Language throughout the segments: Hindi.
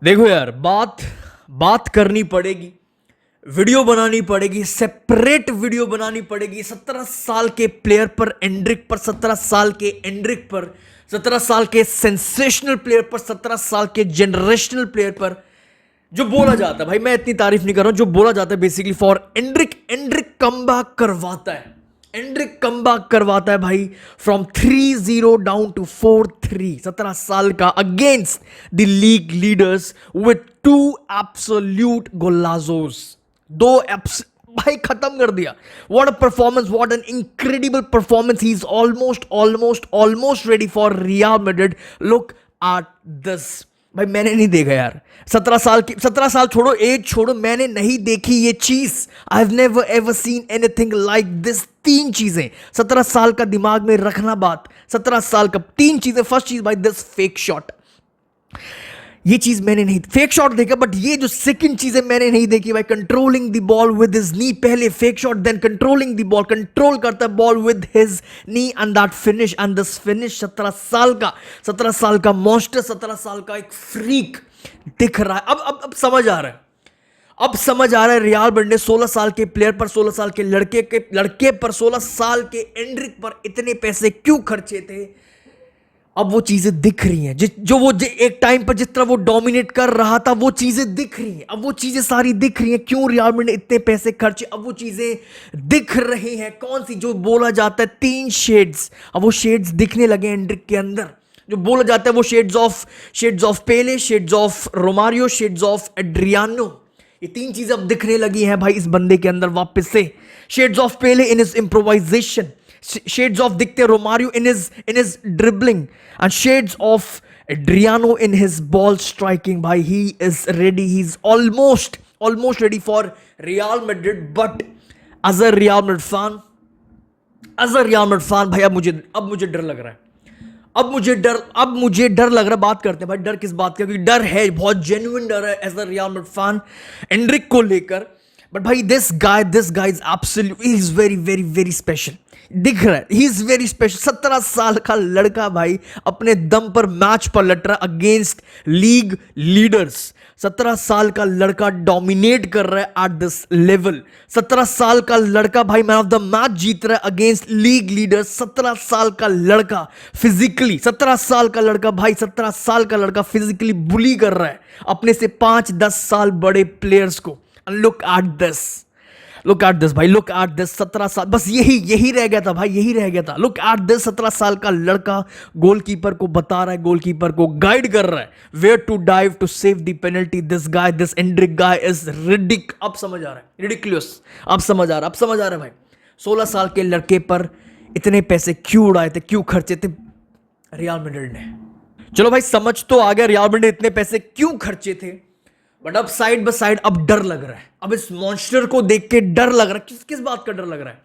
देखो यार, बात बात करनी पड़ेगी। वीडियो बनानी पड़ेगी, सेपरेट वीडियो बनानी पड़ेगी। 17 साल के प्लेयर पर, एंड्रिक पर, 17 साल के एंड्रिक पर, 17 साल के सेंसेशनल प्लेयर पर, 17 साल के जनरेशनल प्लेयर पर जो बोला जाता है। भाई मैं इतनी तारीफ नहीं कर रहा हूं, जो बोला जाता है basically for Anrich. Anrich comeback करवाता है, एंड्रिक कमबैक करवाता है भाई। फ्रॉम 3-0 डाउन टू 4-3, 17 साल का, against the league leaders with 2 absolute golazos. भाई खत्म कर दिया। What a performance, what an incredible performance. He is almost ready for Real Madrid. Look at this. भाई मैंने नहीं देखा यार, 17 साल छोड़ो, एज छोड़ो, मैंने नहीं देखी ये चीज। I have never ever seen anything like this. 3 चीजें 17 साल का दिमाग में रखना बात। 17 साल का 3 चीजें। फर्स्ट चीज भाई, दिस फेक शॉट। ये चीज मैंने नहीं, फेक शॉट देखा, बट ये जो सेकंड चीज है मैंने नहीं देखी भाई। Controlling the ball with his knee, पहले fake shot then controlling the ball, control करता है ball with his knee and that finish. And this finish 17 साल का मॉन्स्टर, 17 साल का एक फ्रीक दिख रहा है। अब समझ आ रहा है, अब समझ आ रहा है रियल मैड्रिड ने 16 साल के प्लेयर पर, 16 साल के लड़के पर, 16 साल के एंड्रिक पर इतने पैसे क्यों खर्चे थे। अब वो चीजें दिख रही हैं, जो वो एक टाइम पर जिस तरह वो डोमिनेट कर रहा था, वो चीजें दिख रही हैं। अब वो चीजें सारी दिख रही हैं, क्यों रियल मैड्रिड ने इतने पैसे खर्चे। अब वो चीजें दिख रही हैं। कौन सी, जो बोला जाता है 3 शेड्स, अब वो शेड्स दिखने लगे एंड्रिक के अंदर। जो बोला जाता है वो shades of Pele, shades of Romario, shades of Adriano. ये 3 चीजें अब दिखने लगी हैं भाई इस बंदे के अंदर वापस से। Shades of Pele in his improvisation, shades of दिखते Romario in his dribbling, and shades of Adriano in his ball striking. भाई he is ready, he's almost ready for Real Madrid. But as a Real Madrid fan भाई, अब मुझे डर लग रहा है। अब मुझे डर लग रहा है। बात करते हैं भाई, डर किस बात का, क्योंकि डर है, बहुत जेन्युइन डर है as a Real Madrid fan Endrick को लेकर। बट भाई this guy is absolute, he is very very very special. दिख रहा है, ही इज वेरी स्पेशल। 17 साल का लड़का भाई अपने दम पर मैच पर लट रहा अगेंस्ट लीग लीडर्स। 17 साल का लड़का डोमिनेट कर रहा है एट दिस लेवल। 17 साल का लड़का भाई मैन ऑफ द मैच जीत रहा है अगेंस्ट लीग लीडर्स। 17 साल का लड़का फिजिकली, 17 साल का लड़का भाई, 17 साल का लड़का फिजिकली बुली कर रहा है अपने से 5-10 साल बड़े प्लेयर्स को। लुक एट दिस भाई, लुक एट दिस। 17 साल, बस यही रह गया था भाई, यही रह गया था। लुक एट दिस, 17 साल का लड़का गोलकीपर को बता रहा है, गोलकीपर को गाइड कर रहा है where to dive to save the penalty. This Endrick guy is ridic. अब समझ आ रहा है, रिडिकुलस। अब समझ आ रहा है भाई, 16 साल के लड़के पर इतने पैसे क्यों उड़ाए थे, क्यों खर्चे थे रियल मैड्रिड ने। चलो भाई समझ तो आ गया रियल मैड्रिड ने इतने पैसे क्यों खर्चे थे। बट अब साइड बाय साइड अब डर लग रहा है। अब इस मॉन्स्टर को देख के डर लग रहा है। किस बात का डर लग रहा है?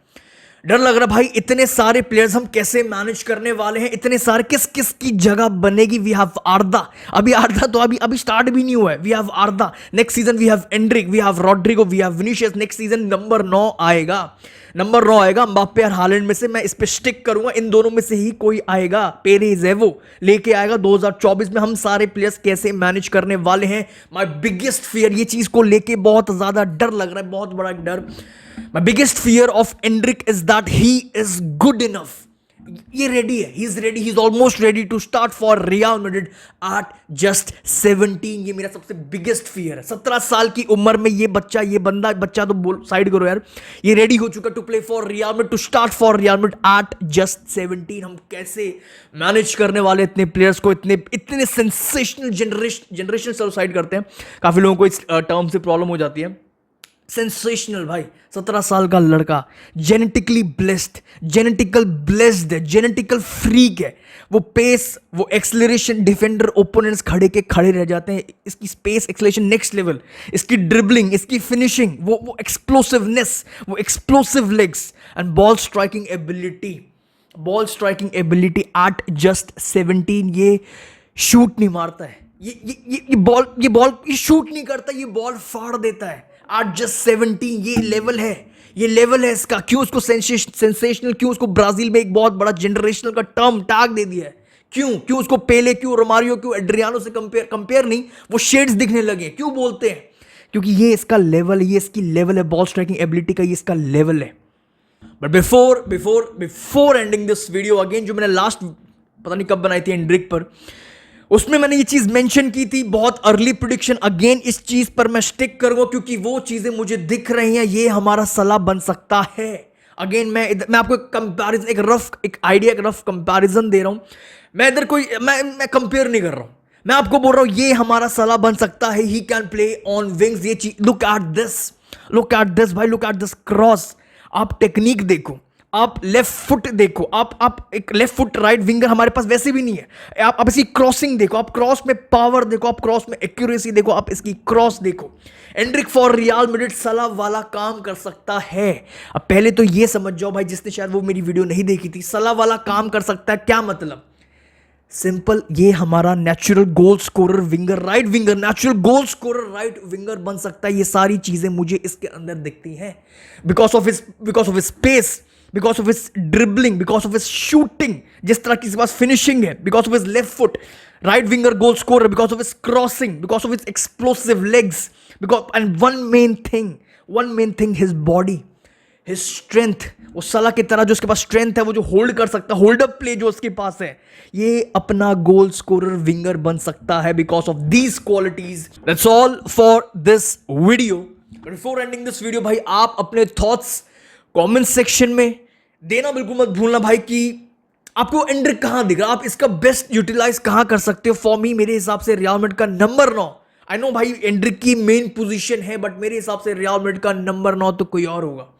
डर लग रहा है भाई, इतने सारे प्लेयर्स हम कैसे मैनेज करने वाले हैं। इतने सारे, किस किस की जगह बनेगी। वी हैव आर्दा, अभी आर्दा तो अभी स्टार्ट भी नहीं हुआ है। We have Arda, next season we have Endrick, we have Rodrygo, we have Vinicius. Next season number 9 आएगा मबाप्पे और हालैंड में से। मैं इस पे स्टिक करूंगा, इन दोनों में से ही कोई आएगा। पेरेज है वो, लेके आएगा 2024 में। हम सारे प्लेयर्स कैसे मैनेज करने वाले हैं, माय बिगेस्ट फियर। ये चीज को लेके बहुत ज्यादा डर लग रहा है, बहुत बड़ा डर। My biggest fear of Endrick is that he is good enough. ये रेडी है, he is almost ready to start for Real Madrid at just 17। ये मेरा सबसे बिगेस्ट फियर है। 17 साल की उम्र में ये बच्चा तो साइड करो यार, ये रेडी हो चुका to play for Real Madrid, to start for Real Madrid at just 17। हम कैसे मैनेज करने वाले इतने प्लेयर्स को, इतने सेंसेशनल जनरेशन साइड करते हैं। काफी लोगों को इस टर्म से प्रॉब्लम हो जाती है। सेंसेशनल भाई, 17 साल का लड़का, जेनेटिकली ब्लेस्ड है, जेनेटिकल फ्रीक है। वो पेस, वो एक्सेलरेशन, डिफेंडर ओपोनेंट्स खड़े रह जाते हैं। इसकी स्पेस एक्सेलरेशन नेक्स्ट लेवल, इसकी ड्रिबलिंग, इसकी फिनिशिंग, वो एक्सप्लोसिवनेस, वो explosive legs and ball striking ability at just 17। ये शूट नहीं मारता है, ये बॉल शूट नहीं करता, ये बॉल फाड़ देता है एट जस्ट 17। ये लेवल है इसका। क्यों उसको सेंसेशनल, क्यों उसको ब्राजील में एक बहुत बड़ा जनरेशनल का टर्म टैग दे दिया है, क्यों उसको पेले, क्यों रोमारियो, क्यों एड्रियानो से कंपेयर नहीं, वो शेड्स दिखने लगे, क्यों बोलते हैं? क्योंकि ये इसका लेवल है, ये इसकी लेवल है, बॉल स्ट्राइकिंग एबिलिटी का ये इसका लेवल है। But before ending this video again, जो मैंने लास्ट पता नहीं कब बनाई थी एंड्रिक पर, उसमें मैंने ये चीज मेंशन की थी, बहुत अर्ली प्रेडिक्शन। अगेन इस चीज पर मैं स्टिक करूंगा क्योंकि वो चीजें मुझे दिख रही हैं, ये हमारा सलाह बन सकता है। अगेन मैं आपको एक कंपैरिजन, एक आइडिया, एक रफ कंपैरिजन दे रहा हूं। मैं इधर कोई मैं कंपेयर नहीं कर रहा हूं, मैं आपको बोल रहा हूं ये हमारा सलाह बन सकता है। He can play on wings. ये चीज, लुक एट दिस भाई, लुक एट दिस क्रॉस। आप टेक्निक देखो, आप लेफ्ट फुट देखो, आप एक लेफ्ट फुट राइट विंगर हमारे पास वैसे भी नहीं है। आप इसकी क्रॉसिंग देखो, आप क्रॉस में पावर देखो, आप क्रॉस में एक्यूरेसी देखो, आप इसकी क्रॉस देखो। एंड्रिक फॉर रियल मैड्रिड सलाह वाला काम कर सकता है। अब पहले तो ये समझ जाओ भाई, जिसने शायद वो मेरी वीडियो नहीं देखी थी, सलाह वाला काम कर सकता है क्या मतलब? सिंपल, ये हमारा natural goal scorer winger, right winger, natural goal scorer right winger बन सकता है। ये सारी चीजें मुझे इसके अंदर दिखती हैं because of his pace, because of his dribbling, because of his shooting, जिस तरह की इसके पास फिनिशिंग है, because of his left foot right winger goal scorer, because of his crossing, because of his explosive legs, because and one main thing his body, his strength. वो सलाह की तरह जो उसके पास स्ट्रेंथ है, वो जो होल्ड कर सकता है, होल्ड अप प्ले जो उसके पास है, ये अपना गोल स्कोरर विंगर बन सकता है because of these qualities. That's all for this video. Before ending this video भाई, आप अपने थॉट्स कमेंट सेक्शन में देना बिल्कुल मत भूलना भाई, कि आपको एंड्रिक कहां दिख रहा है, आप इसका बेस्ट यूटिलाइज कहां कर सकते हो। फॉर मी, मेरे हिसाब से रियल मैड्रिड का नंबर 9, आई नो भाई एंड्रिक की मेन पोजीशन है, बट मेरे हिसाब से रियल मैड्रिड का नंबर 9 तो कोई और होगा।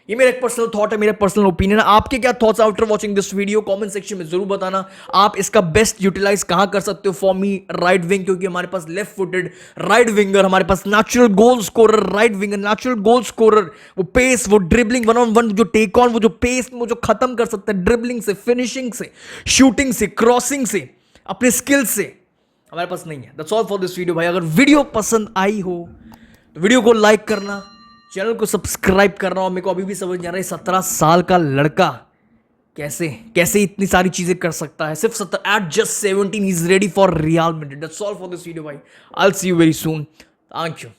ये मेरा एक पर्सनल थॉट है, मेरा पर्सनल ओपिनियन है। आपके क्या thoughts after watching this video, comment section में जरूर बताना। आप इसका बेस्ट यूटिलाइज कहां कर सकते हो। फॉर मी राइट विंग, क्योंकि हमारे पास लेफ्ट फुटेड राइट विंगर, हमारे पास natural goal scorer right winger, natural goal scorer, वो पेस, वो ड्रिबलिंग, 1-on-1 जो टेक ऑन, वो जो पेस, वो जो खत्म कर सकता है ड्रिबलिंग से, फिनिशिंग से, शूटिंग से, क्रॉसिंग से, अपने स्किल से, हमारे पास नहीं है। That's all for this video भाई। अगर वीडियो पसंद आई हो तो वीडियो को लाइक करना, चैनल को सब्सक्राइब करना। और मेरे को अभी भी समझ नहीं आ रहा है 17 साल का लड़का कैसे इतनी सारी चीजें कर सकता है। सिर्फ 17, at just 17 he is ready for Real Madrid. That's all for this video भाई। I will see you very soon. Thank you.